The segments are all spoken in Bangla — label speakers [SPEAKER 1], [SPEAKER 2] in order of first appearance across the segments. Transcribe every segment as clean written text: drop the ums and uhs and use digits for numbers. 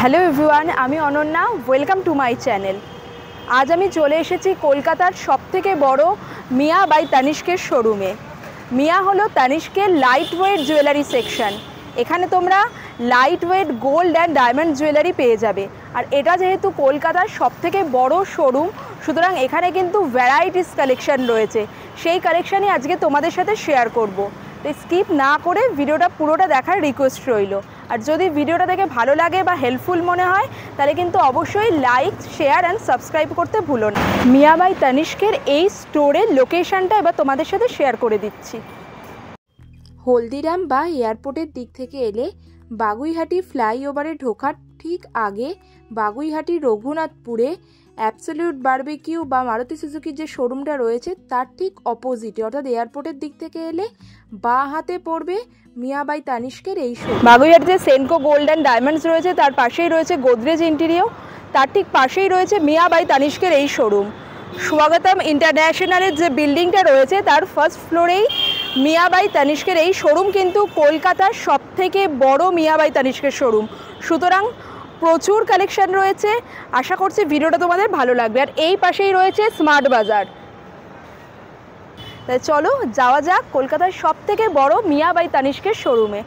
[SPEAKER 1] হ্যালো এভরিওয়ান, আমি Ananya. Welcome to my channel. আজ আমি চলে এসেছি কলকাতার সবথেকে বড় মিয়া বাই তানিষ্কের শোরুমে। মিয়া হলো তানিষ্কের লাইট ওয়েট জুয়েলারি সেকশন। এখানে তোমরা light weight gold and diamond jewellery পেয়ে যাবে। আর এটা যেহেতু কলকাতার সবথেকে বড় শোরুম, সুতরাং এখানে কিন্তু ভ্যারাইটিস কালেকশান রয়েছে। সেই কালেকশানই আজকে তোমাদের সাথে শেয়ার করব। তো স্কিপ না করে ভিডিওটা পুরোটা দেখার রিকোয়েস্ট রইল। আর যদি ভিডিওটা দেখে ভালো লাগে বা হেল্পফুল মনে হয় তাহলে কিন্তু অবশ্যই লাইক, শেয়ার অ্যান্ড সাবস্ক্রাইব করতে ভুলো না। মিয়া বাই তানিষ্কের এই স্টোরের লোকেশানটা এবার তোমাদের সাথে শেয়ার করে দিচ্ছি। হলদিরাম বা এয়ারপোর্টের দিক থেকে এলে বাগুইহাটি ফ্লাইওভারে ঢোকার ঠিক আগে বাগুইহাটি রঘুনাথপুরে অ্যাবসলিউট বারবিকিউ বা মারুতি সুজুকির যে শোরুমটা রয়েছে তার ঠিক অপোজিটে, অর্থাৎ এয়ারপোর্টের দিক থেকে এলে বাঁ হাতে পড়বে মিয়া বাই তানিষ্কের এই শোরুম। বাগুইহাটি যে সেনকো গোল্ড অ্যান্ড ডায়মন্ডস রয়েছে তার পাশেই রয়েছে গোদরেজ ইন্টেরিয়র, তার ঠিক পাশেই রয়েছে মিয়া বাই তানিষ্কের এই শোরুম। স্বাগতম ইন্টারন্যাশনালের যে বিল্ডিংটা রয়েছে তার ফার্স্ট ফ্লোরেই মিয়া বাই তানিষ্কের এই শোরুম কিন্তু কলকাতার সবথেকে বড় মিয়া বাই তানিষ্কের শোরুম। সুতরাং প্রচুর কালেকশন রয়েছে, আশা করছি ভিডিওটা তোমাদের ভালো লাগবে। আর এই পাশেই রয়েছে স্মার্ট বাজার। তাই চলো যাওয়া যাক কলকাতার সবথেকে বড় মিয়া বাই তানিষ্কের শোরুমে।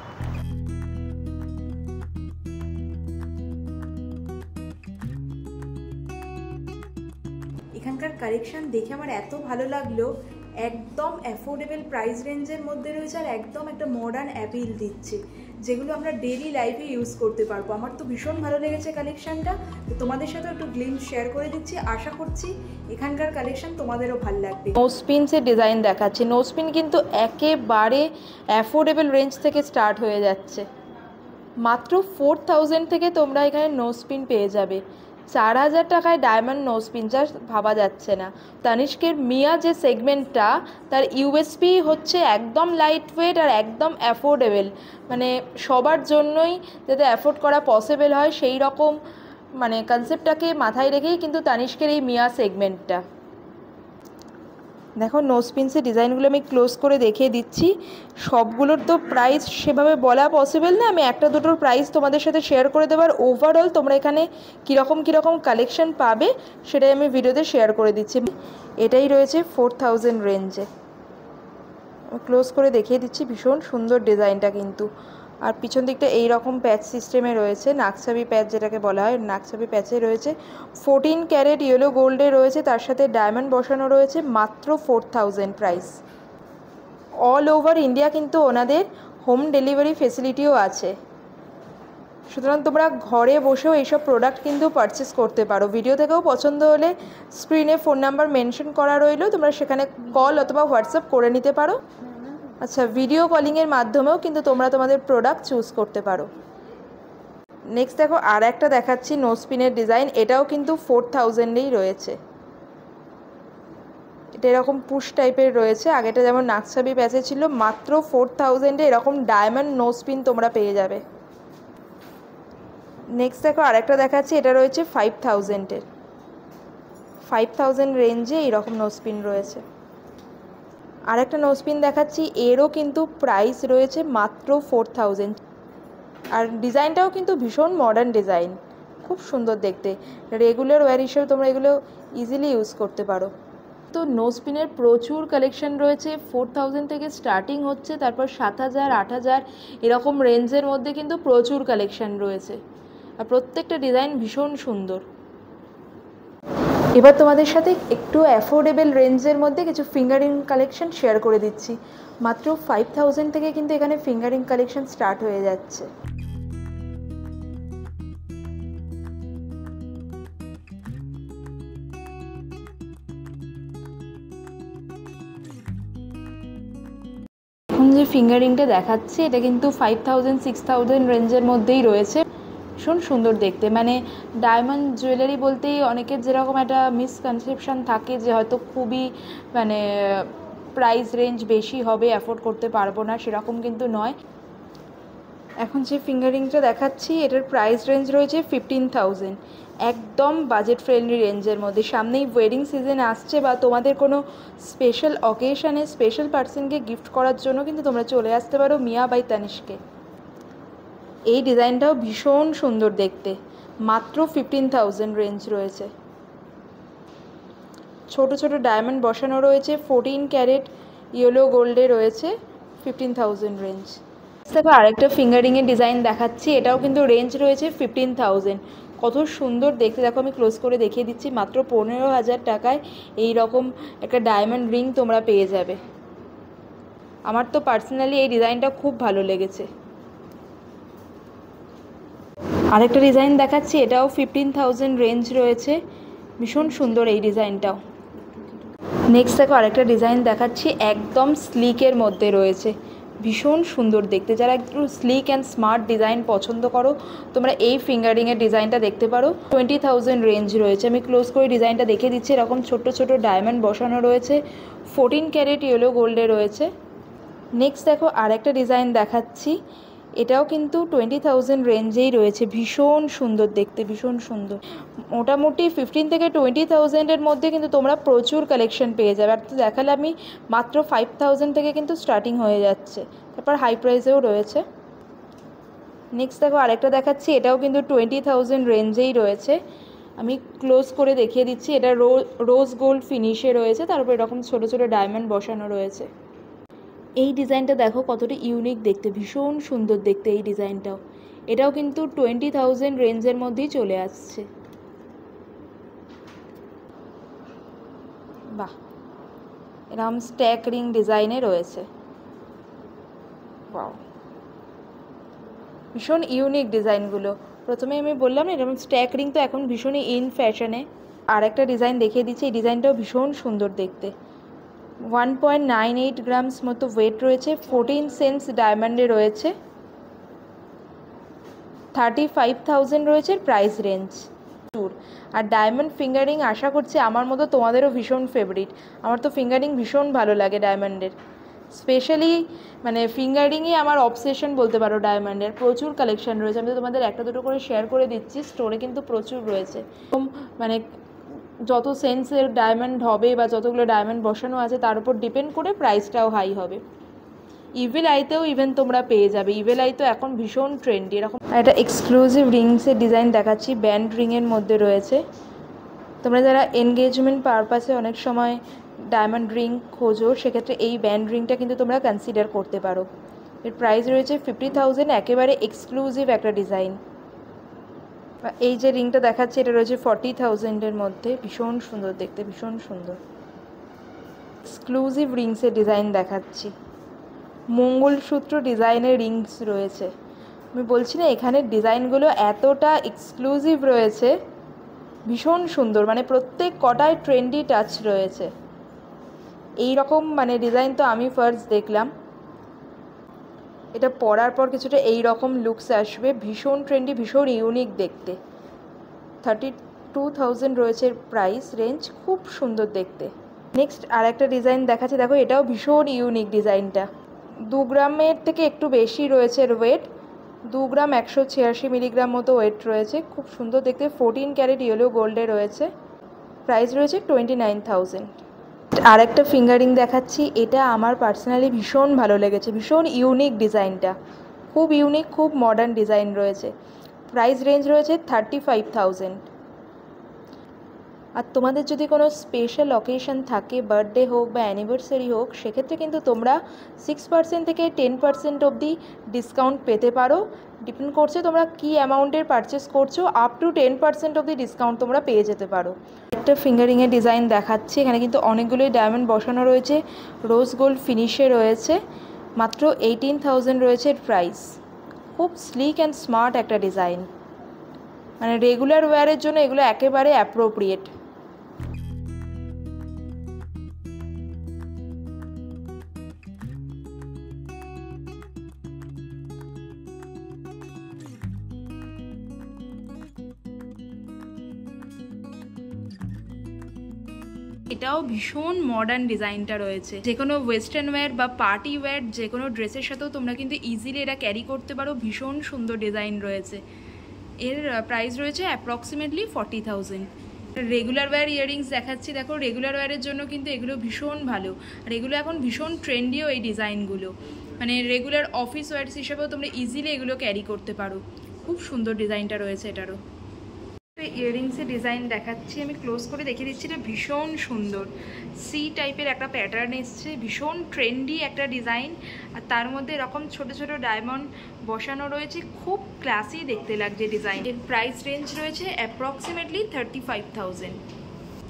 [SPEAKER 1] এখানকার কালেকশন দেখে আমার এত ভালো লাগলো, একদম অ্যাফোর্ডেবল প্রাইস রেঞ্জের মধ্যে রয়েছে আর একদম একটা মডার্ন অ্যাপিল দিচ্ছে, যেগুলো আমরা ডেইলি লাইফে ইউজ করতে পারবো। আমার তো ভীষণ ভালো লেগেছে কালেকশানটা, তো তোমাদের সাথে একটু গ্লিম্পস শেয়ার করে দিচ্ছি। আশা করছি এখানকার কালেকশন তোমাদেরও ভালো লাগবে। নোজপিনসের ডিজাইন দেখাচ্ছি। নোজপিন কিন্তু একেবারে অ্যাফোর্ডেবল রেঞ্জ থেকে স্টার্ট হয়ে যাচ্ছে। মাত্র 4000 থেকে তোমরা এখানে নোজপিন পেয়ে যাবে। 4000 টাকায় ডায়মন্ড নোজপিন, যা ভাবা যাচ্ছে না। তানিষ্কের মিয়া যে সেগমেন্টটা তার ইউএসপি হচ্ছে একদম লাইট ওয়েট আর একদম অ্যাফোর্ডেবল, মানে সবার জন্যই যাতে অ্যাফোর্ড করা পসিবল হয় সেই রকম মানে কনসেপ্টটাকে মাথায় রেখেই কিন্তু তানিষ্কের এই মিয়া সেগমেন্টটা। দেখো নোজপিনসের ডিজাইনগুলো আমি ক্লোজ করে দেখিয়ে দিচ্ছি। সবগুলোর তো প্রাইস সেভাবে বলা পসিবল না, আমি একটা দুটোর প্রাইস তোমাদের সাথে শেয়ার করে দেবার। ওভারঅল তোমরা এখানে কীরকম কালেকশন পাবে সেটাই আমি ভিডিওতে শেয়ার করে দিচ্ছি। এটাই রয়েছে 4000 রেঞ্জে, আমি ক্লোজ করে দেখিয়ে দিচ্ছি। ভীষণ সুন্দর ডিজাইনটা কিন্তু। আর পিছন দিকটা এই রকম প্যাচ সিস্টেমে রয়েছে, নাকছাবি প্যাচ যেটাকে বলা হয়, নাকছাবি প্যাচে রয়েছে। 14 ক্যারেট ইয়েলো গোল্ডে রয়েছে, তার সাথে ডায়মন্ড বসানো রয়েছে। মাত্র 4000 প্রাইস। অল ওভার ইন্ডিয়া কিন্তু ওনাদের হোম ডেলিভারি ফেসিলিটিও আছে, সুতরাং তোমরা ঘরে বসেও এইসব প্রোডাক্ট কিন্তু পারচেস করতে পারো। ভিডিও থেকেও পছন্দ হলে স্ক্রিনে ফোন নাম্বার মেনশন করা রইলো, তোমরা সেখানে কল অথবা হোয়াটসঅ্যাপ করে নিতে পারো। আচ্ছা, ভিডিও কলিংয়ের মাধ্যমেও কিন্তু তোমরা তোমাদের প্রোডাক্ট চুজ করতে পারো। নেক্সট দেখো আর একটা দেখাচ্ছি নোজপিনের ডিজাইন, এটাও কিন্তু 4000এই রয়েছে। এটা এরকম পুশ টাইপের রয়েছে, আগেটা যেমন নাকছাবি প্যাচে ছিল। মাত্র 4000-এ এরকম ডায়মন্ড নোজপিন তোমরা পেয়ে যাবে। নেক্সট দেখো আরেকটা দেখাচ্ছি, এটা রয়েছে 5000-এর। 5000 রেঞ্জে এইরকম নোজপিন রয়েছে। আরেকটা নোজপিন দেখাচ্ছি, এরও কিন্তু প্রাইস রয়েছে মাত্র 4000। আর ডিজাইনটাও কিন্তু ভীষণ মডার্ন ডিজাইন, খুব সুন্দর দেখতে। রেগুলার ওয়্যার হিসেবে তোমরা এগুলো ইজিলি ইউজ করতে পারো। তো নোজপিনের প্রচুর কালেকশন রয়েছে। 4000 থেকে স্টার্টিং হচ্ছে, তারপর 7000, 8000 এরকম রেঞ্জের মধ্যে কিন্তু প্রচুর কালেকশন রয়েছে। আর প্রত্যেকটা ডিজাইন ভীষণ সুন্দর। এবার তোমাদের সাথে একটু অ্যাফোর্ডেবল রেঞ্জের মধ্যে কিছু ফিঙ্গারিং কালেকশন শেয়ার করে দিচ্ছি। মাত্র 5000 থেকে কিন্তু এখানে ফিঙ্গারিং কালেকশন স্টার্ট হয়ে যাচ্ছে। এখন যে ফিঙ্গারিংটা দেখাচ্ছি এটা কিন্তু 5000, 6000 রেঞ্জের মধ্যেই রয়েছে। ভীষণ সুন্দর দেখতে, মানে ডায়মন্ড জুয়েলারি বলতেই অনেকের যেরকম একটা মিসকনসেপশন থাকে যে হয়তো খুবই মানে প্রাইস রেঞ্জ বেশি হবে, অ্যাফোর্ড করতে পারবো না, সেরকম কিন্তু নয়। এখন যে ফিঙ্গারিংটা দেখাচ্ছি এটার প্রাইস রেঞ্জ রয়েছে 15000, একদম বাজেট ফ্রেন্ডলি রেঞ্জের মধ্যে। সামনেই ওয়েডিং সিজন আসছে বা তোমাদের কোনো স্পেশাল অকেশানে স্পেশাল পার্সনকে গিফট করার জন্য কিন্তু তোমরা চলে আসতে পারো মিয়া বাই তানিষ্কে। এই ডিজাইনটাও ভীষণ সুন্দর দেখতে, মাত্র 15,000 রেঞ্জ রয়েছে। ছোট ছোট ডায়মন্ড বসানো রয়েছে, 14 ক্যারেট ইয়েলো গোল্ডে রয়েছে, 15,000 রেঞ্জ। দেখো আরেকটা ফিঙ্গারিংয়ের ডিজাইন দেখাচ্ছি, এটাও কিন্তু রেঞ্জ রয়েছে 15,000। কত সুন্দর দেখতে, দেখো আমি ক্লোজ করে দেখিয়ে দিচ্ছি। মাত্র 15,000 টাকায় এই রকম একটা ডায়মন্ড রিং তোমরা পেয়ে যাবে। আমার তো পার্সোনালি এই ডিজাইনটা খুব ভালো লেগেছে। আরেকটা ডিজাইন দেখাচ্ছি, এটাও 15,000 রেঞ্জ রয়েছে, ভীষণ সুন্দর এই ডিজাইনটাও। নেক্সট দেখো আরেকটা ডিজাইন দেখাচ্ছি, একদম স্লিকের মধ্যে রয়েছে, ভীষণ সুন্দর দেখতে। যারা একটু স্লিক অ্যান্ড স্মার্ট ডিজাইন পছন্দ করো তোমরা এই ফিঙ্গারিংয়ের ডিজাইনটা দেখতে পারো। 20,000 রেঞ্জ রয়েছে। আমি ক্লোজ করে ডিজাইনটা দেখে দিচ্ছি। এরকম ছোট্ট ছোট ডায়মন্ড বসানো রয়েছে, 14 ক্যারেট ইয়েলো গোল্ডে রয়েছে। নেক্সট দেখো আরেকটা ডিজাইন দেখাচ্ছি, এটাও কিন্তু 20,000 রেঞ্জেই রয়েছে, ভীষণ সুন্দর দেখতে, ভীষণ সুন্দর। মোটামুটি 15 থেকে 20,000-এর মধ্যে কিন্তু তোমরা প্রচুর কালেকশন পেয়ে যাবে। আর তো দেখালে আমি মাত্র 5,000 থেকে কিন্তু স্টার্টিং হয়ে যাচ্ছে, তারপর হাই প্রাইসেও রয়েছে। নেক্সট দেখো আরেকটা দেখাচ্ছি, এটাও কিন্তু 20,000 রেঞ্জেই রয়েছে। আমি ক্লোজ করে দেখিয়ে দিচ্ছি। এটা রোজ গোল্ড ফিনিশে রয়েছে, তারপর এরকম ছোটো ছোটো ডায়মন্ড বসানো রয়েছে। এই ডিজাইনটা দেখো কতটা ইউনিক দেখতে, ভীষণ সুন্দর দেখতে এই ডিজাইনটাও। এটাও কিন্তু 20,000 রেঞ্জের মধ্যেই চলে আসছে। বাহ, এরকম স্ট্যাক রিং ডিজাইনে রয়েছে। ওয়াও, ভীষণ ইউনিক ডিজাইনগুলো। প্রথমে আমি বললাম না এরকম স্ট্যাক রিং তো এখন ভীষণই ইন ফ্যাশনে। আর একটা ডিজাইন দেখিয়ে দিচ্ছি, এই ডিজাইনটাও ভীষণ সুন্দর দেখতে। 1.98 গ্রামস মতো ওয়েট রয়েছে, 14 সেন্টস ডায়মন্ডে রয়েছে, 35,000 রয়েছে প্রাইস রেঞ্জ। আর ডায়মন্ড ফিঙ্গারিং আশা করছি আমার মতো তোমাদেরও ভীষণ ফেভারিট। আমার তো ফিঙ্গারিং ভীষণ ভালো লাগে ডায়মন্ডের, স্পেশালি মানে ফিঙ্গারিংই আমার অবসেশন বলতে পারো ডায়মন্ডের। প্রচুর কালেকশন রয়েছে, আমি তো তোমাদের একটা দুটো করে শেয়ার করে দিচ্ছি, স্টোরে কিন্তু প্রচুর রয়েছে। মানে যত সেন্সের ডায়মন্ড হবে বা যতগুলো ডায়মন্ড বসানো আছে তার উপর ডিপেন্ড করে প্রাইসটাও হাই হবে। ইভেল আইতেও ইভেন তোমরা পেয়ে যাবে, ইভেল আই তো এখন ভীষণ ট্রেন্ডি। এরকম একটা এক্সক্লুসিভ রিংসের ডিজাইন দেখাচ্ছি, ব্যান্ড রিংয়ের মধ্যে রয়েছে। তোমরা যারা এনগেজমেন্ট পারপাসে অনেক সময় ডায়মন্ড রিং খোঁজো, সেক্ষেত্রে এই ব্যান্ড রিংটা কিন্তু তোমরা কনসিডার করতে পারো। এর প্রাইস রয়েছে 50,000, একেবারে এক্সক্লুসিভ একটা ডিজাইন। এই যে রিংটা দেখাচ্ছে এটা রয়েছে 40,000-এর মধ্যে, ভীষণ সুন্দর দেখতে, ভীষণ সুন্দর এক্সক্লুসিভ রিংসের ডিজাইন দেখাচ্ছি। মঙ্গলসূত্র ডিজাইনের রিংস রয়েছে। আমি বলছি না এখানের ডিজাইনগুলো এতটা এক্সক্লুসিভ রয়েছে, ভীষণ সুন্দর, মানে প্রত্যেক কটায় ট্রেন্ডি টাচ রয়েছে। এই রকম মানে ডিজাইন তো আমি ফার্স্ট দেখলাম। এটা পরার পর কিছুটা এই রকম লুকস আসবে, ভীষণ ট্রেন্ডি, ভীষণ ইউনিক দেখতে। 32,000 রয়েছে প্রাইস রেঞ্জ, খুব সুন্দর দেখতে। নেক্সট আর একটা ডিজাইন দেখাচ্ছি, দেখো এটাও ভীষণ ইউনিক ডিজাইনটা। 2 গ্রামের থেকে একটু বেশি রয়েছে এর ওয়েট, 2 গ্রাম 186 মিলিগ্রাম মতো ওয়েট রয়েছে, খুব সুন্দর দেখতে। 14 ক্যারেট ইয়েলো গোল্ডে রয়েছে, প্রাইস রয়েছে 29,000। আর একটা ফিঙ্গারিং দেখাচ্ছি, এটা আমার পার্সোনালি ভীষণ ভালো লেগেছে, ভীষণ ইউনিক ডিজাইনটা, খুব ইউনিক, খুব মডার্ন ডিজাইন রয়েছে। প্রাইস রেঞ্জ রয়েছে 35,000। আর তোমাদের যদি কোনো স্পেশাল অকেশন থাকে, বার্থডে হোক বা অ্যানিভার্সারি হোক, সেক্ষেত্রে কিন্তু তোমরা 6% থেকে 10% অবধি ডিসকাউন্ট পেতে পারো। ডিপেন্ড করছে তোমরা কী অ্যামাউন্টের পারচেস করছো, আপ টু 10% অবধি ডিসকাউন্ট তোমরা পেয়ে যেতে পারো। একটা ফিঙ্গারিংয়ের ডিজাইন দেখাচ্ছি, এখানে কিন্তু অনেকগুলোই ডায়মন্ড বসানো রয়েছে, রোজ গোল্ড ফিনিশে রয়েছে, মাত্র 18,000 রয়েছে প্রাইস। খুব স্লিক অ্যান্ড স্মার্ট একটা ডিজাইন, মানে রেগুলার ওয়্যারের জন্য এগুলো একেবারে অ্যাপ্রোপ্রিয়েট। এটাও ভীষণ মডার্ন ডিজাইনটা রয়েছে, যে কোনো ওয়েস্টার্ন ওয়্যার বা পার্টি ওয়্যার যে কোনো ড্রেসের সাথেও তোমরা কিন্তু ইজিলি এটা ক্যারি করতে পারো, ভীষণ সুন্দর ডিজাইন রয়েছে। এর প্রাইস রয়েছে অ্যাপ্রক্সিমেটলি 40,000। রেগুলার ওয়্যার ইয়াররিংস দেখাচ্ছি, দেখো রেগুলার ওয়্যারের জন্য কিন্তু এগুলো ভীষণ ভালো, আর এগুলো এখন ভীষণ ট্রেন্ডিও এই ডিজাইনগুলো, মানে রেগুলার অফিস ওয়্যার্স হিসেবেও তোমরা ইজিলি এগুলো ক্যারি করতে পারো। খুব সুন্দর ডিজাইনটা রয়েছে এটারও। তো ইয়াররিংসের ডিজাইন দেখাচ্ছি, আমি ক্লোজ করে দেখিয়ে দিচ্ছি। এটা ভীষণ সুন্দর সি টাইপের একটা প্যাটার্ন এসছে, ভীষণ ট্রেন্ডি একটা ডিজাইন, আর তার মধ্যে এরকম ছোট ছোট ডায়মন্ড বসানো রয়েছে, খুব ক্লাসি দেখতে লাগছে ডিজাইন। এর প্রাইস রেঞ্জ রয়েছে অ্যাপ্রক্সিমেটলি 35,000।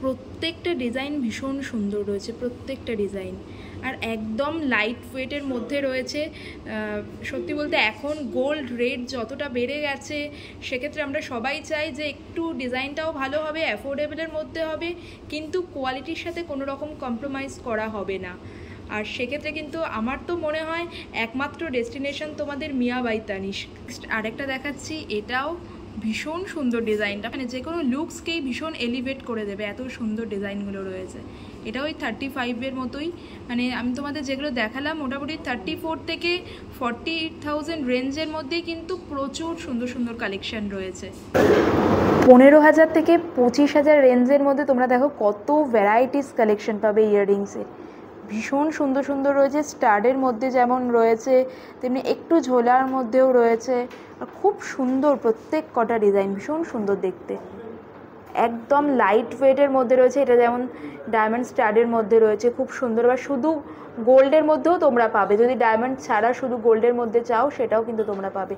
[SPEAKER 1] প্রত্যেকটা ডিজাইন ভীষণ সুন্দর রয়েছে, প্রত্যেকটা ডিজাইন, আর একদম লাইট ওয়েটের মধ্যে রয়েছে। সত্যি বলতে এখন গোল্ড রেট যতটা বেড়ে গেছে, সেক্ষেত্রে আমরা সবাই চাই যে একটু ডিজাইনটাও ভালো হবে, অ্যাফোর্ডেবলের মধ্যে হবে, কিন্তু কোয়ালিটির সাথে কোনো রকম কম্প্রোমাইজ করা হবে না। আর সেক্ষেত্রে কিন্তু আমার তো মনে হয় একমাত্র ডেস্টিনেশন তোমাদের মিয়া বাই তানিস্ক। আরেকটা দেখাচ্ছি, এটাও ভীষণ সুন্দর ডিজাইনটা, মানে যে কোনো লুকসকেই ভীষণ এলিভেট করে দেবে, এত সুন্দর ডিজাইনগুলো রয়েছে। এটা ওই 35-এর মতোই, মানে আমি তোমাদের যেগুলো দেখালাম মোটামুটি 34 থেকে 40,000 রেঞ্জের মধ্যেই কিন্তু প্রচুর সুন্দর সুন্দর কালেকশান রয়েছে। 15,000 থেকে 25,000 রেঞ্জের মধ্যে তোমরা দেখো কত ভ্যারাইটিস কালেকশন পাবে ইয়াররিংসের। ভীষণ সুন্দর সুন্দর রয়েছে, স্টাডের মধ্যে যেমন রয়েছে তেমনি একটু ঝোলার মধ্যেও রয়েছে, আর খুব সুন্দর প্রত্যেক কটা ডিজাইন, ভীষণ সুন্দর দেখতে। একদম লাইট ওয়েটের মধ্যে রয়েছে, এটা যেমন ডায়মন্ড স্টাডের মধ্যে রয়েছে, খুব সুন্দর। বা শুধু গোল্ডের মধ্যেও তোমরা পাবে, যদি ডায়মন্ড ছাড়া শুধু গোল্ডের মধ্যে চাও সেটাও কিন্তু তোমরা পাবে।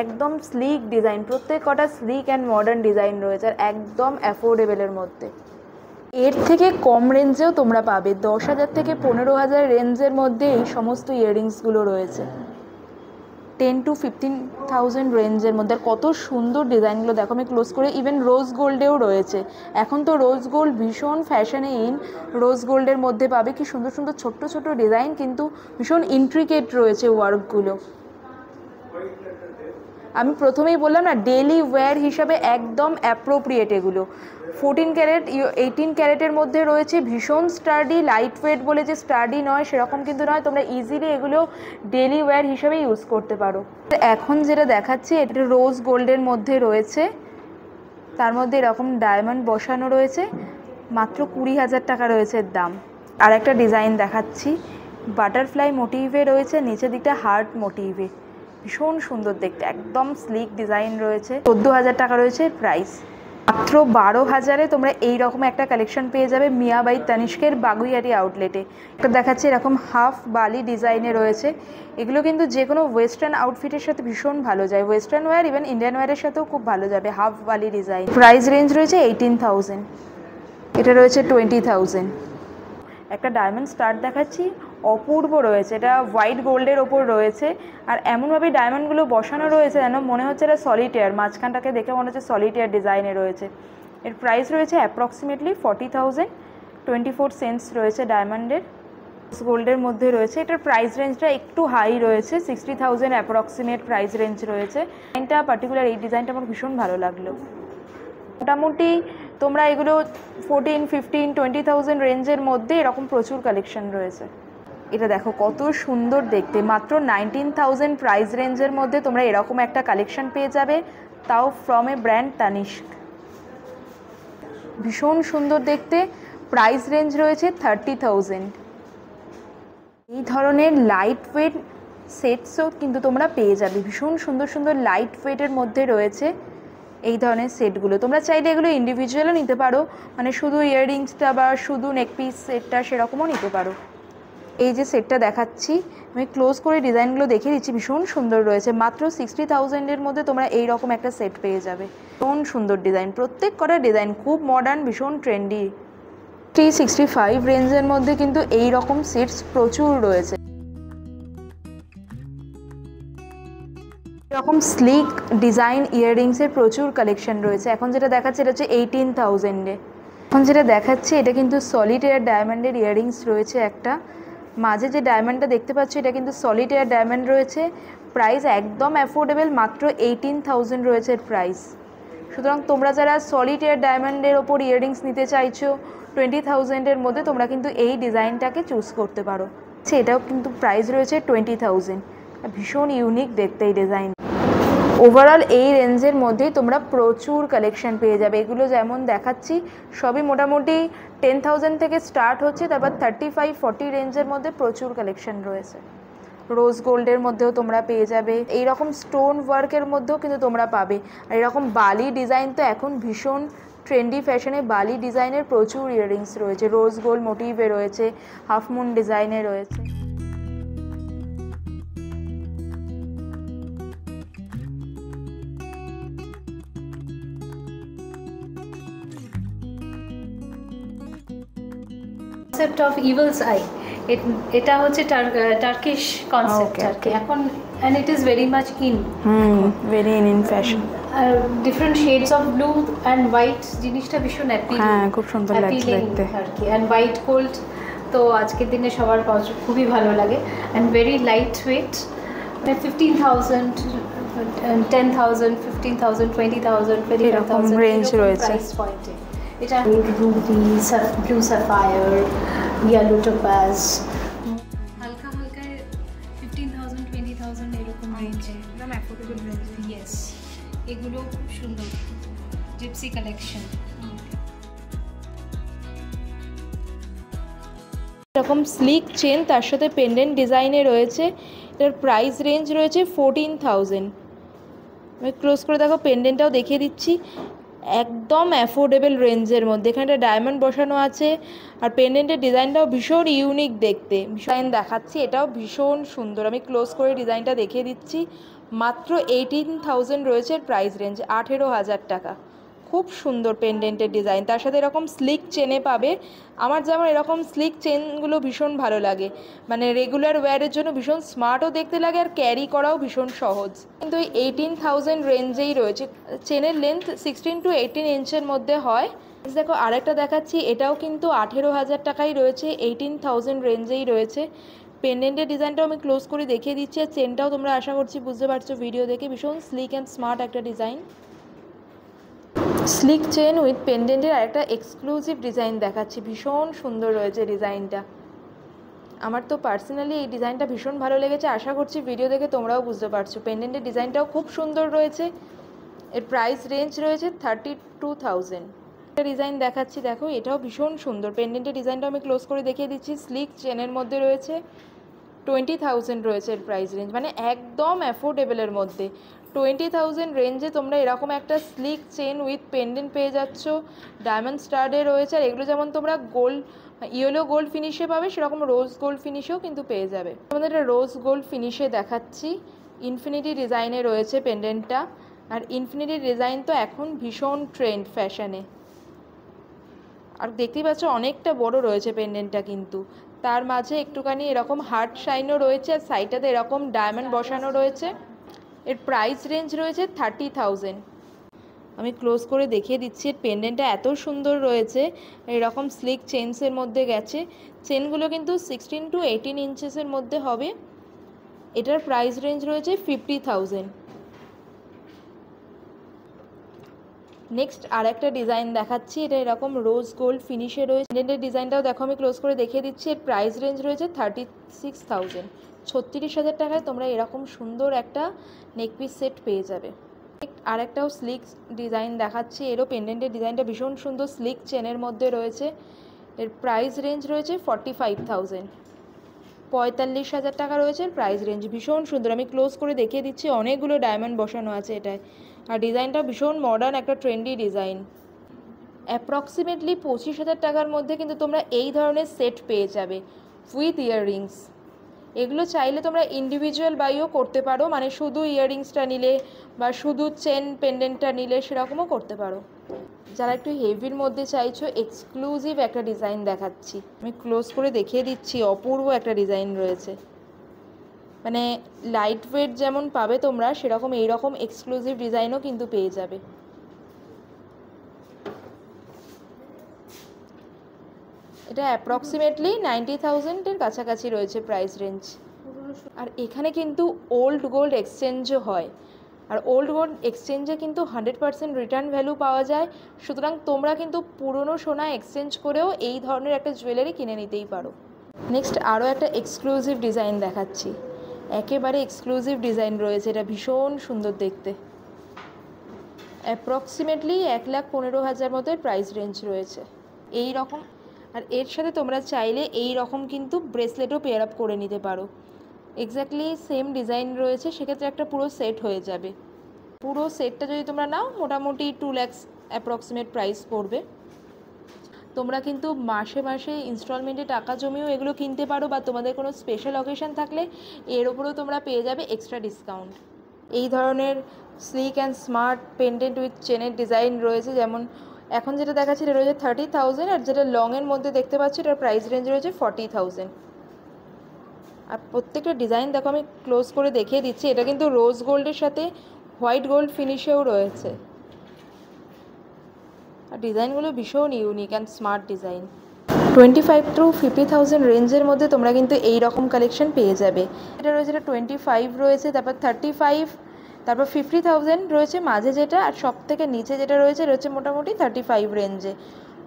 [SPEAKER 1] একদম স্লিক ডিজাইন, প্রত্যেক কটা স্লিক অ্যান্ড মডার্ন ডিজাইন রয়েছে, আর একদম অ্যাফোর্ডেবলের মধ্যে। এর থেকে কম রেঞ্জেও তোমরা পাবে, 10,000 থেকে 15,000 রেঞ্জের মধ্যে এই সমস্ত ইয়াররিংসগুলো রয়েছে। 10 to 15,000 রেঞ্জের মধ্যে। আর কত সুন্দর ডিজাইনগুলো দেখো, আমি ক্লোজ করে, ইভেন রোজ গোল্ডেও রয়েছে। এখন তো রোজ গোল্ড ভীষণ ফ্যাশনে ইন, রোজ গোল্ডের মধ্যে পাবে কি সুন্দর সুন্দর ছোট্ট ছোট্ট ডিজাইন, কিন্তু ভীষণ ইন্ট্রিকেট রয়েছে ওয়ার্কগুলো। আমি প্রথমেই বললাম না, ডেলি ওয়্যার হিসাবে একদম অ্যাপ্রোপ্রিয়েট এগুলো। 14 ক্যারেট 18 ক্যারেটের মধ্যে রয়েছে, ভীষণ স্টাডি, লাইট ওয়েট বলে যে স্টাডি নয় সেরকম কিন্তু নয়, তোমরা ইজিলি এগুলো ডেলি ওয়্যার হিসাবে ইউজ করতে পারো। এখন যেটা দেখাচ্ছি এটা রোজ গোল্ডের মধ্যে রয়েছে, তার মধ্যে এরকম ডায়মন্ড বসানো রয়েছে, মাত্র 20,000 টাকা রয়েছে দাম। আর একটা ডিজাইন দেখাচ্ছি, বাটারফ্লাই মোটিভে রয়েছে, নিচের দিকটা হার্ট মোটিভে, ভীষণ সুন্দর দেখতে, একদম স্লিক ডিজাইন রয়েছে। 14,000 টাকা রয়েছে প্রাইস। মাত্র 12,000-এ তোমরা এই রকম একটা কালেকশন পেয়ে যাবে মিয়া বাই তানিস্কের বাগুইয়ারি আউটলেটে। একটা দেখাচ্ছি, এরকম হাফ বালি ডিজাইনে রয়েছে, এগুলো কিন্তু যে কোনো ওয়েস্টার্ন আউটফিটের সাথে ভীষণ ভালো যায়, ওয়েস্টার্ন ওয়্যার ইভেন ইন্ডিয়ান ওয়্যারের সাথেও খুব ভালো যাবে। হাফ বালি ডিজাইন, প্রাইস রেঞ্জ রয়েছে 18,000, এটা রয়েছে 20,000। একটা ডায়মন্ড স্টার দেখাচ্ছি, অপূর্ব রয়েছে, এটা হোয়াইট গোল্ডের ওপর রয়েছে, আর এমনভাবে ডায়মন্ডগুলো বসানো রয়েছে যেন মনে হচ্ছে এটা সলিটেয়ার, মাঝখানটাকে দেখে মনে হচ্ছে সলিটেয়ার ডিজাইনে রয়েছে। এর প্রাইস রয়েছে অ্যাপ্রক্সিমেটলি 40,000, 24 সেন্টস রয়েছে ডায়মন্ডের। গোল্ডের মধ্যে রয়েছে, এটার প্রাইস রেঞ্জটা একটু হাই রয়েছে, 60,000 অ্যাপ্রক্সিমেট প্রাইস রেঞ্জ রয়েছে। ডিজাইনটা পার্টিকুলার, এই ডিজাইনটা আমার ভীষণ ভালো লাগলো। মোটামুটি তোমরা এগুলো 14, 15, 20,000 রেঞ্জের মধ্যে এরকম প্রচুর কালেকশন রয়েছে। এটা দেখো কত সুন্দর দেখতে, মাত্র 19,000 প্রাইস রেঞ্জের মধ্যে তোমরা এরকম একটা কালেকশন পেয়ে যাবে, তাও ফ্রম এ ব্র্যান্ড তানিস্ক। ভীষণ সুন্দর দেখতে, প্রাইস রেঞ্জ রয়েছে 30,000। এই ধরনের লাইট ওয়েট সেটসও কিন্তু তোমরা পেয়ে যাবে, ভীষণ সুন্দর সুন্দর লাইট ওয়েটের মধ্যে রয়েছে এই ধরনের সেটগুলো। তোমরা চাইলে এগুলো ইন্ডিভিজুয়ালও নিতে পারো, মানে শুধু ইয়াররিংসটা বা শুধু নেকপিস সেটটা সেরকমও নিতে পারো। এই যে সেটটা দেখাচ্ছি, আমি ক্লোজ করে ডিজাইনগুলো দেখিয়ে দিচ্ছি, ভীষণ সুন্দর রয়েছে। মাত্র 60,000-এর মধ্যে তোমরা এই রকম একটা সেট পেয়ে যাবে, ভীষণ সুন্দর ডিজাইন, প্রত্যেক কটা ডিজাইন খুব মডার্ন, ভীষণ ট্রেন্ডি। 65 রেঞ্জের মধ্যে কিন্তু এই রকম সেটস প্রচুর রয়েছে। এরকম স্লিক ডিজাইন ইয়াররিংসের প্রচুর কালেকশন রয়েছে। এখন যেটা দেখাচ্ছে এটা হচ্ছে 18,000-এ। এখন যেটা দেখাচ্ছে এটা কিন্তু সলিটেয়ার ডায়মন্ডের ইয়াররিংস রয়েছে একটা, মাঝে যে ডায়মন্ডটা দেখতে পাচ্ছ এটা কিন্তু সলিটেয়ার ডায়মন্ড রয়েছে। প্রাইস একদম অ্যাফোর্ডেবল, মাত্র 18,000 রয়েছে প্রাইস। সুতরাং তোমরা যারা সলিটেয়ার ডায়মন্ডের ওপর ইয়াররিংস নিতে চাইছো 20,000-এর মধ্যে, তোমরা কিন্তু এই ডিজাইনটাকে চুজ করতে পারো। এটাও কিন্তু প্রাইস রয়েছে 20,000, ভীষণ ইউনিক দেখতে এই ডিজাইন। ওভারঅল এই রেঞ্জের মধ্যেই তোমরা প্রচুর কালেকশন পেয়ে যাবে। এগুলো যেমন দেখাচ্ছি সবই মোটামুটি 10,000 থেকে স্টার্ট হচ্ছে, তারপর 35-40 রেঞ্জের মধ্যে প্রচুর কালেকশন রয়েছে। রোজ গোল্ডের মধ্যেও তোমরা পেয়ে যাবে, এই রকম স্টোন ওয়ার্কের মধ্যেও কিন্তু তোমরা পাবে। আর এরকম বালি ডিজাইন তো এখন ভীষণ ট্রেন্ডি ফ্যাশনে, বালি ডিজাইনের প্রচুর ইয়াররিংস রয়েছে, রোজ গোল্ড মোটিভে রয়েছে, হাফ মুন ডিজাইনে রয়েছে।
[SPEAKER 2] কনসেপ্ট অফ ইভিলস আই, এটা হচ্ছে টার্কিশ কনসেপ্ট আর কি এখন, and it is very much in,
[SPEAKER 1] very in fashion,
[SPEAKER 2] different shades of blue and white জিনিসটা ভীষণ অ্যাপিলিং,
[SPEAKER 1] হ্যাঁ খুব সুন্দর লাগছে দেখতে
[SPEAKER 2] আর কি, and white gold তো আজকের দিনে সবার খুবই ভালো লাগে, and very light weight, 15,000 10,000 15,000 20,000 25,000
[SPEAKER 1] range রয়েছে
[SPEAKER 2] প্রাইস পয়েন্টে। এটা Ruby, blue sapphire, yellow topaz, হালকা হালকা 15,000 20,000 এরকম রেঞ্জে,
[SPEAKER 1] একদম অ্যাফোর্ডেবল রেঞ্জে।
[SPEAKER 2] ইয়েস, এগুলো খুব সুন্দর জিপসি কালেকশন।
[SPEAKER 1] এরকম স্লিক চেন তার সাথে পেন্ডেন্ট ডিজাইনে রয়েছে, এটার প্রাইস রেঞ্জ রয়েছে 14,000। আমি ক্লোজ করে দেখো, পেন্ডেন্টটাও দেখিয়ে দিচ্ছি, একদম অ্যাফোর্ডেবল রেঞ্জের মধ্যে। এখানে একটা ডায়মন্ড বসানো আছে, আর পেন্ডেন্টের ডিজাইনটাও ভীষণ ইউনিক দেখতে। ডিজাইন দেখাচ্ছি, এটাও ভীষণ সুন্দর, আমি ক্লোজ করে ডিজাইনটা দেখিয়ে দিচ্ছি। মাত্র 18,000 রয়েছে প্রাইস রেঞ্জ, 18,000 টাকা। খুব সুন্দর পেন্ডেন্টের ডিজাইন, তার সাথে এরকম স্লিক চেনে পাবে। আমার যেমন এরকম স্লিক চেনগুলো ভীষণ ভালো লাগে, মানে রেগুলার ওয়্যারের জন্য ভীষণ স্মার্টও দেখতে লাগে, আর ক্যারি করাও ভীষণ সহজ। কিন্তু এই 18,000 রেঞ্জেই রয়েছে। চেনের লেন্থ 16 to 18 ইঞ্চের মধ্যে হয়। দেখো আরেকটা দেখাচ্ছি, এটাও কিন্তু 18,000 টাকাই রয়েছে, 18,000 রেঞ্জেই রয়েছে। পেন্ডেন্টের ডিজাইনটাও আমি ক্লোজ করে দেখিয়ে দিচ্ছি, আর চেনটাও তোমরা আশা করছি বুঝতে পারছো ভিডিও দেখে, ভীষণ স্লিক অ্যান্ড স্মার্ট একটা ডিজাইন। স্লিক চেন উইথ পেন্ডেন্টের আরেকটা এক্সক্লুসিভ ডিজাইন দেখাচ্ছি, ভীষণ সুন্দর রয়েছে ডিজাইনটা। আমার তো পার্সোনালি এই ডিজাইনটা ভীষণ ভালো লেগেছে, আশা করছি ভিডিও দেখে তোমরাও বুঝতে পারছো। পেন্ডেন্টের ডিজাইনটাও খুব সুন্দর রয়েছে, এর প্রাইস রেঞ্জ রয়েছে 32,000। একটা ডিজাইন দেখাচ্ছি দেখো, এটাও ভীষণ সুন্দর। পেন্ডেন্টের ডিজাইনটাও আমি ক্লোজ করে দেখিয়ে দিচ্ছি, স্লিক চেনের মধ্যে রয়েছে, 20,000 রয়েছে এর প্রাইস রেঞ্জ, মানে একদম অ্যাফোর্ডেবলের মধ্যে। 20,000 রেঞ্জে তোমরা এরকম একটা স্লিক চেন উইথ পেন্ডেন্ট পেয়ে যাচ্ছ, ডায়মন্ড স্টাডে রয়েছে। আর এগুলো যেমন তোমরা গোল্ড, ইয়েলো গোল্ড ফিনিশে পাবে, সেরকম রোজ গোল্ড ফিনিশেও কিন্তু পেয়ে যাবে। আমাদের এটা রোজ গোল্ড ফিনিশে দেখাচ্ছি, ইনফিনিটি ডিজাইনে রয়েছে পেন্ডেন্টটা। আর ইনফিনিটি ডিজাইন তো এখন ভীষণ ট্রেন্ড ফ্যাশনে, আর দেখতেই পাচ্ছ অনেকটা বড় রয়েছে পেন্ডেন্টটা, কিন্তু তার মাঝে একটুখানি এরকম হার্ট শাইনও রয়েছে, আর সাইডটাতে এরকম ডায়মন্ড বসানো রয়েছে। এর প্রাইস রেঞ্জ রয়েছে 30,000। আমি ক্লোজ করে দেখিয়ে দিচ্ছি, এর পেন্ডেন্টটা এত সুন্দর রয়েছে, এরকম স্লিক চেনসের মধ্যে গেছে। চেনগুলো কিন্তু 16 to 18 ইঞ্চেসের মধ্যে হবে। এটার প্রাইস রেঞ্জ রয়েছে 50,000। নেক্সট আর একটা ডিজাইন দেখাচ্ছি, এটা এরকম রোজ গোল্ড ফিনিশে রয়েছে। পেন্ডেন্টের ডিজাইনটাও দেখো, আমি ক্লোজ করে দেখিয়ে দিচ্ছি, এর প্রাইস রেঞ্জ রয়েছে 36,000। 36,000 টাকায় তোমরা এরকম সুন্দর একটা নেকপিস সেট পেয়ে যাবে। আর একটাও স্লিক ডিজাইন দেখাচ্ছি, এরও পেন্ডেন্টের ডিজাইনটা ভীষণ সুন্দর, স্লিক চেনের মধ্যে রয়েছে। এর প্রাইস রেঞ্জ রয়েছে 45,000। 45,000 টাকা রয়েছে এর প্রাইস রেঞ্জ, ভীষণ সুন্দর। আমি ক্লোজ করে দেখিয়ে দিচ্ছি, অনেকগুলো ডায়মন্ড বসানো আছে এটায়, আর ডিজাইনটা ভীষণ মডার্ন একটা ট্রেন্ডি ডিজাইন। অ্যাপ্রক্সিমেটলি 25,000 টাকার মধ্যে কিন্তু তোমরা এই ধরনের সেট পেয়ে যাবে উইথ ইয়াররিংস। এগুলো চাইলে তোমরা ইন্ডিভিজুয়াল বাইও করতে পারো, মানে শুধু ইয়াররিংসটা নিলে বা শুধু চেন পেন্ডেন্টটা নিলে সেরকমও করতে পারো। যারা একটু হেভির মধ্যে চাইছো, এক্সক্লুসিভ একটা ডিজাইন দেখাচ্ছি, আমি ক্লোজ করে দেখিয়ে দিচ্ছি, অপূর্ব একটা ডিজাইন রয়েছে। মানে লাইট ওয়েট যেমন পাবে তোমরা, সেরকম এইরকম এক্সক্লুসিভ ডিজাইনও কিন্তু পেয়ে যাবে। এটা অ্যাপ্রক্সিমেটলি 90,000-এর কাছাকাছি রয়েছে প্রাইস রেঞ্জ। আর এখানে কিন্তু ওল্ড গোল্ড এক্সচেঞ্জও হয়, আর ওল্ড গোল্ড এক্সচেঞ্জে কিন্তু 100% রিটার্ন ভ্যালু পাওয়া যায়। সুতরাং তোমরা কিন্তু পুরনো সোনা এক্সচেঞ্জ করেও এই ধরনের একটা জুয়েলারি কিনে নিতেই পারো। নেক্সট আরও একটা এক্সক্লুসিভ ডিজাইন দেখাচ্ছি, একেবারে এক্সক্লুসিভ ডিজাইন রয়েছে, এটা ভীষণ সুন্দর দেখতে। অ্যাপ্রক্সিমেটলি 1,15,000 মতো প্রাইস রেঞ্জ রয়েছে এই রকম। আর এর সাথে তোমরা চাইলে এই রকম কিন্তু ব্রেসলেটও পেয়ার আপ করে নিতে পারো। এক্স্যাক্টলি সেম ডিজাইন রয়েছে, সেক্ষেত্রে একটা পুরো সেট হয়ে যাবে। পুরো সেটটা যদি তোমরা নাও মোটামুটি 2 lakhs অ্যাপ্রক্সিমেট প্রাইস পড়বে। তোমরা কিন্তু মাসে মাসে ইনস্টলমেন্টে টাকা জমিয়েও এগুলো কিনতে পারো, বা তোমাদের কোনো স্পেশাল অকেশন থাকলে এর ওপরেও তোমরা পেয়ে যাবে এক্সট্রা ডিসকাউন্ট। এই ধরনের slick and smart pendant with চেনের ডিজাইন রয়েছে, যেমন এখন যেটা দেখাচ্ছি এটা রয়েছে 30,000, আর যেটা লংয়ের মধ্যে দেখতে পাচ্ছি এটার প্রাইস রেঞ্জ রয়েছে 40,000। আর প্রত্যেকটা ডিজাইন দেখো, আমি ক্লোজ করে দেখিয়ে দিচ্ছি। এটা কিন্তু রোজ গোল্ডের সাথে হোয়াইট গোল্ড ফিনিশেও রয়েছে, আর ডিজাইনগুলো ভীষণ unique and smart design. 25 to 50,000 রেঞ্জের মধ্যে তোমরা কিন্তু এই রকম কালেকশন পেয়ে যাবে। এটা রয়েছে, এটা 25 রয়েছে, তারপর 35, তারপর 50,000 রয়েছে মাঝে যেটা, আর সব থেকে নিচে যেটা রয়েছে মোটামুটি 35 রেঞ্জে।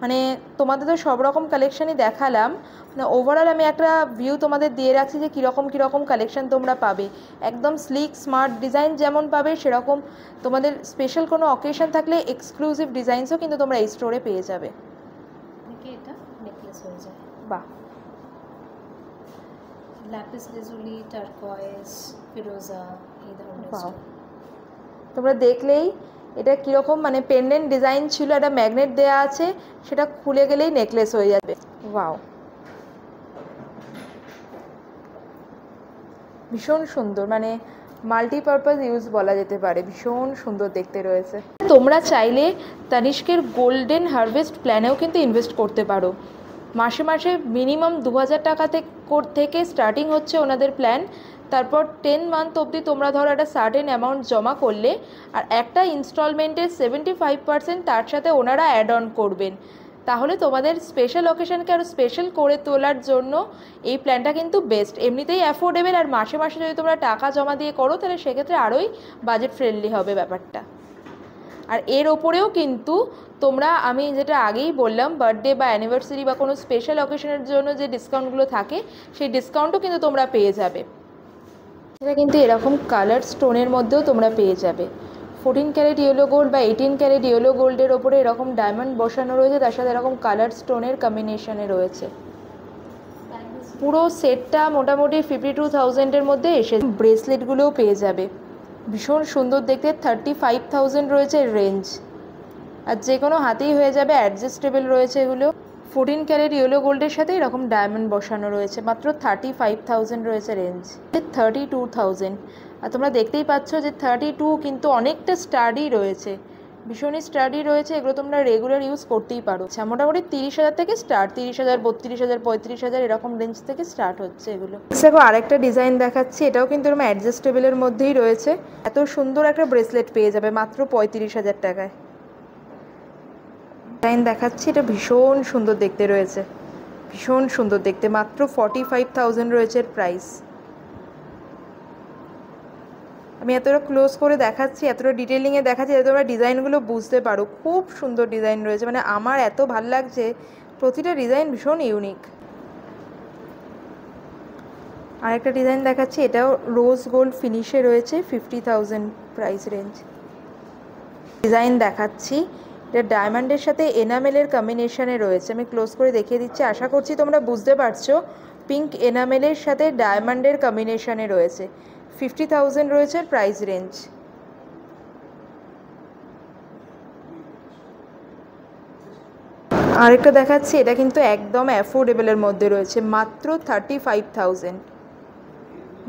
[SPEAKER 1] মানে তোমাদের তো সব রকম কালেকশানই দেখালাম, মানে ওভারঅল আমি একটা ভিউ তোমাদের দিয়ে রাখছি যে কীরকম কালেকশান তোমরা পাবে। একদম স্লিক স্মার্ট ডিজাইন যেমন পাবে, সেরকম তোমাদের স্পেশাল কোনো অকেশন থাকলে এক্সক্লুসিভ ডিজাইনসও কিন্তু তোমরা এই স্টোরে পেয়ে যাবে।
[SPEAKER 2] এটা নেকলেস হয়ে যায়।
[SPEAKER 1] বাহ,
[SPEAKER 2] ল্যাপিস লাজুলি, টার্কয়েজ, ফিরোজা, এই ধরনের।
[SPEAKER 1] বাহ, তোমরা দেখলেই এটা কীরকম মানে পেন্ডেন্ট ডিজাইন ছিল, একটা ম্যাগনেট দেওয়া আছে, সেটা খুলে গেলেই নেকলেস হয়ে যাবে। ওয়াও, ভীষণ সুন্দর, মানে মাল্টিপারপাস ইউজ বলা যেতে পারে, ভীষণ সুন্দর দেখতে রয়েছে। তোমরা চাইলে তানিষ্কের গোল্ডেন হারভেস্ট প্ল্যানেও কিন্তু ইনভেস্ট করতে পারো। মাসে মাসে মিনিমাম 2,000 টাকা থেকে স্টার্টিং হচ্ছে ওনাদের প্ল্যান। তারপর 10 মান্থ অবধি তোমরা ধরো একটা সার্টেন অ্যামাউন্ট জমা করলে, আর একটা ইনস্টলমেন্টের 75% তার সাথে ওনারা অ্যাড অন করবেন। তাহলে তোমাদের স্পেশাল অকেশনকে আরও স্পেশাল করে তোলার জন্য এই প্ল্যানটা কিন্তু বেস্ট। এমনিতেই অ্যাফোর্ডেবল, আর মাসে মাসে যদি তোমরা টাকা জমা দিয়ে করো তাহলে সেক্ষেত্রে আরোই বাজেট ফ্রেন্ডলি হবে ব্যাপারটা। আর এর ওপরেও কিন্তু তোমরা, আমি যেটা আগেই বললাম, বার্থডে বা অ্যানিভার্সারি বা কোনো স্পেশাল অকেশনের জন্য যে ডিসকাউন্টগুলো থাকে, সেই ডিসকাউন্টও কিন্তু তোমরা পেয়ে যাবে। এটা কিন্তু এরকম কালার স্টোনের মধ্যেও তোমরা পেয়ে যাবে। 14 ক্যারেট ইয়েলো গোল্ড বা 18 ক্যারেট ইয়েলো গোল্ডের ওপরে এরকম ডায়মন্ড বসানো রয়েছে, তার সাথে এরকম কালার স্টোনের কম্বিনেশনে রয়েছে। পুরো সেটটা মোটামুটি 52,000-এর মধ্যে এসে। ব্রেসলেটগুলোও পেয়ে যাবে, ভীষণ সুন্দর দেখতে। 35,000 রয়েছে রেঞ্জ, আর যে কোনো হাতেই হয়ে যাবে, অ্যাডজাস্টেবল রয়েছে এগুলো। 14 ক্যারেট ইয়েলো গোল্ডের সাথে এরকম ডায়মন্ড বসানো রয়েছে, মাত্র 35,000 রয়েছে রেঞ্জ। 32,000, আর তোমরা দেখতেই পাচ্ছ যে 32 কিন্তু অনেকটা স্টাডি রয়েছে, ভীষণই স্টাডি রয়েছে। এগুলো তোমরা রেগুলার ইউজ করতেই পারো। আচ্ছা, মোটামুটি 30,000 থেকে স্টার্ট, 30,000, 32,000, 35,000 এরকম রেঞ্জ থেকে স্টার্ট হচ্ছে এগুলো। দেখো আরেকটা ডিজাইন দেখাচ্ছি, এটাও কিন্তু এরকম অ্যাডজাস্টেবলের মধ্যেই রয়েছে। এত সুন্দর একটা ব্রেসলেট পেয়ে যাবে মাত্র 35,000 টাকায়। ডিজাইন দেখাচ্ছি, এটা ভীষণ সুন্দর দেখতে রয়েছে, ভীষণ সুন্দর দেখতে, মাত্র 45,000 রয়েছে এর প্রাইস। আমি এতটা ক্লোজ করে দেখাচ্ছি, এতটা ডিটেলিংয়ে দেখাচ্ছি যাতে তোমরা ডিজাইনগুলো বুঝতে পারো। খুব সুন্দর ডিজাইন রয়েছে, মানে আমার এত ভালো লাগছে, প্রতিটা ডিজাইন ভীষণ ইউনিক। আরেকটা ডিজাইন দেখাচ্ছি, এটাও রোজ গোল্ড ফিনিশে রয়েছে, 50,000 প্রাইস রেঞ্জ। ডিজাইন দেখাচ্ছি, এটা ডায়মন্ডের সাথে এনামেলের কম্বিনেশনে রয়েছে। আমি ক্লোজ করে দেখিয়ে দিচ্ছি, আশা করছি তোমরা বুঝতে পারছো। পিঙ্ক এনামেলের সাথে ডায়মন্ডের কম্বিনেশনে রয়েছে, 50,000 রয়েছে প্রাইস রেঞ্জ। আরেকটা দেখাচ্ছি, এটা কিন্তু একদম অ্যাফোর্ডেবলের মধ্যে রয়েছে, মাত্র 35,000।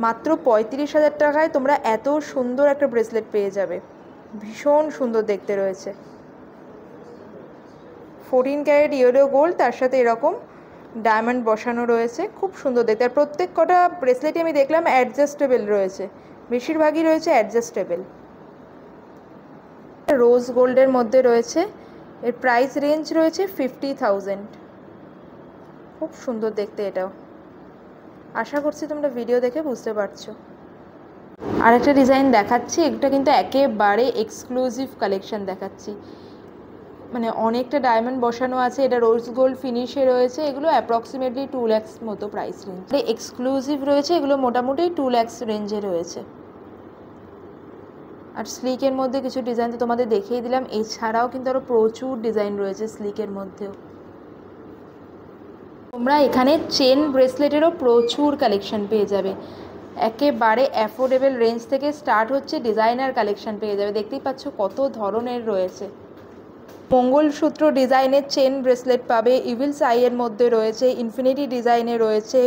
[SPEAKER 1] মাত্র 35,000 টাকায় তোমরা এত সুন্দর একটা ব্রেসলেট পেয়ে যাবে, ভীষণ সুন্দর দেখতে রয়েছে। 14 ক্যারেট ইয়েলো গোল্ড, তার সাথে এরকম ডায়মন্ড বসানো রয়েছে, খুব সুন্দর দেখতে। আর প্রত্যেক কটা ব্রেসলেটই আমি দেখলাম অ্যাডজাস্টেবল রয়েছে, বেশিরভাগই রয়েছে অ্যাডজাস্টেবল। রোজ গোল্ডের মধ্যে রয়েছে, এর প্রাইস রেঞ্জ রয়েছে 50,000। খুব সুন্দর দেখতে এটাও, আশা করছি তোমরা ভিডিও দেখে বুঝতে পারছো। আরেকটা ডিজাইন দেখাচ্ছি, এটা কিন্তু একেবারে এক্সক্লুসিভ কালেকশন দেখাচ্ছি, মানে অনেকটা ডায়মন্ড বসানো আছে, এটা রোজ গোল্ড ফিনিশে রয়েছে। এগুলো অ্যাপ্রক্সিমেটলি 2 lakhs মতো প্রাইস রেঞ্জ। এক্সক্লুসিভ রয়েছে এগুলো, মোটামুটি 2 lakhs রেঞ্জে রয়েছে। আর স্লিকের মধ্যে কিছু ডিজাইন তো তোমাদের দেখিয়ে দিলাম, এছাড়াও কিন্তু আরও প্রচুর ডিজাইন রয়েছে স্লিকের মধ্যেও। তোমরা এখানে চেন ব্রেসলেটেরও প্রচুর কালেকশন পেয়ে যাবে, একেবারে অ্যাফোর্ডেবল রেঞ্জ থেকে স্টার্ট হচ্ছে, ডিজাইনার কালেকশন পেয়ে যাবে। দেখতেই পাচ্ছ কত ধরনের রয়েছে। মঙ্গলসূত্র ডিজাইনের চেন ব্রেসলেট পাবে, ইভিলস আইয়ের মধ্যে রয়েছে, ইনফিনিটি ডিজাইনে রয়েছে,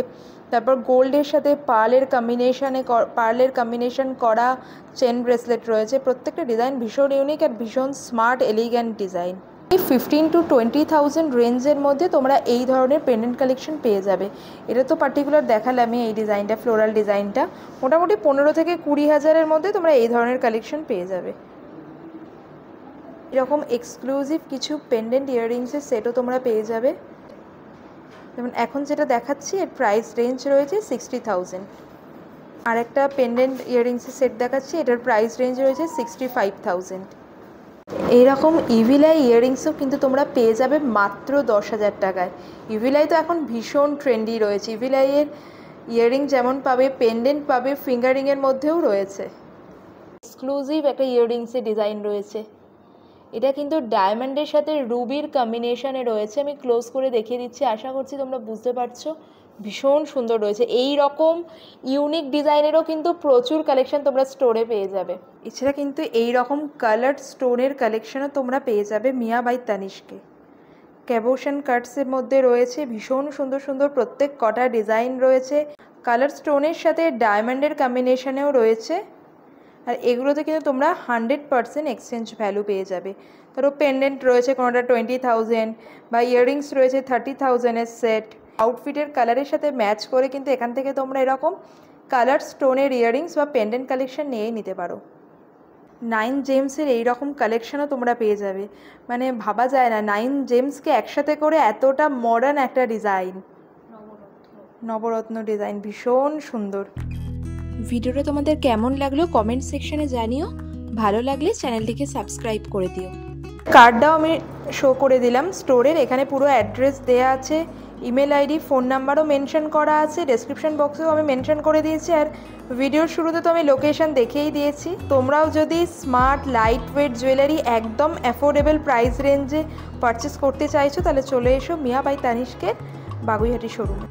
[SPEAKER 1] তারপর গোল্ডের সাথে পার্লের কম্বিনেশন করা চেন ব্রেসলেট রয়েছে। প্রত্যেকটা ডিজাইন ভীষণ ইউনিক আর ভীষণ স্মার্ট এলিগ্যান্ট ডিজাইন। এই 15 to 20,000 রেঞ্জের মধ্যে তোমরা এই ধরনের পেন্ডেন্ট কালেকশন পেয়ে যাবে। এটা তো পার্টিকুলার দেখালামই এই ডিজাইনটা, ফ্লোরাল ডিজাইনটা। মোটামুটি 15 থেকে 20,000-এর মধ্যে তোমরা এই ধরনের কালেকশন পেয়ে যাবে। এরকম এক্সক্লুসিভ কিছু পেন্ডেন্ট ইয়াররিংসের সেটও তোমরা পেয়ে যাবে। যেমন এখন যেটা দেখাচ্ছি এর প্রাইস রেঞ্জ রয়েছে 60,000। আর একটা পেন্ডেন্ট ইয়াররিংসের সেট দেখাচ্ছি, এটার প্রাইস রেঞ্জ রয়েছে 65,000। এইরকম ইভিলাই ইয়াররিংসও কিন্তু তোমরা পেয়ে যাবে মাত্র 10,000 টাকায়। ইভিলাই তো এখন ভীষণ ট্রেন্ডি রয়েছে। ইভিলাইয়ের ইয়াররিং যেমন পাবে, পেন্ডেন্ট পাবে, ফিঙ্গারিংয়ের মধ্যেও রয়েছে। এক্সক্লুসিভ একটা ইয়াররিংসের ডিজাইন রয়েছে। এটা কিন্তু ডায়মন্ডের সাথে রুবির কম্বিনেশনে রয়েছে। আমি ক্লোজ করে দেখিয়ে দিচ্ছি, আশা করছি তোমরা বুঝতে পারছো। ভীষণ সুন্দর রয়েছে। এই রকম ইউনিক ডিজাইনেরও কিন্তু প্রচুর কালেকশন তোমরা স্টোরে পেয়ে যাবে। এছাড়া কিন্তু এই রকম কালার্ড স্টোনের কালেকশনও তোমরা পেয়ে যাবে মিয়া বাই তানিষ্কে। ক্যাবোশন কাটসের মধ্যে রয়েছে ভীষণ সুন্দর সুন্দর প্রত্যেক কটা ডিজাইন রয়েছে। কালার স্টোনের সাথে ডায়মন্ডের কম্বিনেশনেও রয়েছে। আর এগুলোতে কিন্তু তোমরা 100% এক্সচেঞ্জ ভ্যালু পেয়ে যাবে। ধরো পেন্ডেন্ট রয়েছে কোনোটা 20,000 বা ইয়াররিংস রয়েছে 30,000-এর সেট। আউটফিটের কালারের সাথে ম্যাচ করে কিন্তু এখান থেকে তোমরা এরকম কালার স্টোনের ইয়াররিংস বা পেন্ডেন্ট কালেকশন নিয়েই নিতে পারো। 9 জেমসের এইরকম কালেকশনও তোমরা পেয়ে যাবে। মানে ভাবা যায় না 9 জেমসকে একসাথে করে এতটা মডার্ন একটা ডিজাইন, নবরত্ন ডিজাইন, ভীষণ সুন্দর। ভিডিওটা তোমাদের কেমন লাগলো কমেন্ট সেকশনে জানিও। ভালো লাগলে চ্যানেলটিকে সাবস্ক্রাইব করে দিও। কার্ডটাও আমি শো করে দিলাম স্টোরের। এখানে পুরো অ্যাড্রেস দেয়া আছে, ইমেল আইডি, ফোন নাম্বারও মেনশন করা আছে। ডেসক্রিপশন বক্সেও আমি মেনশন করে দিয়েছি। আর ভিডিওর শুরুতে তো আমি লোকেশন দেখেই দিয়েছি। তোমরাও যদি স্মার্ট লাইট ওয়েট জুয়েলারি একদম অ্যাফোর্ডেবল প্রাইস রেঞ্জে পারচেস করতে চাইছো তাহলে চলে এসো মিয়া বাই তানিষ্কের বাগুইহাটি শোরুমে।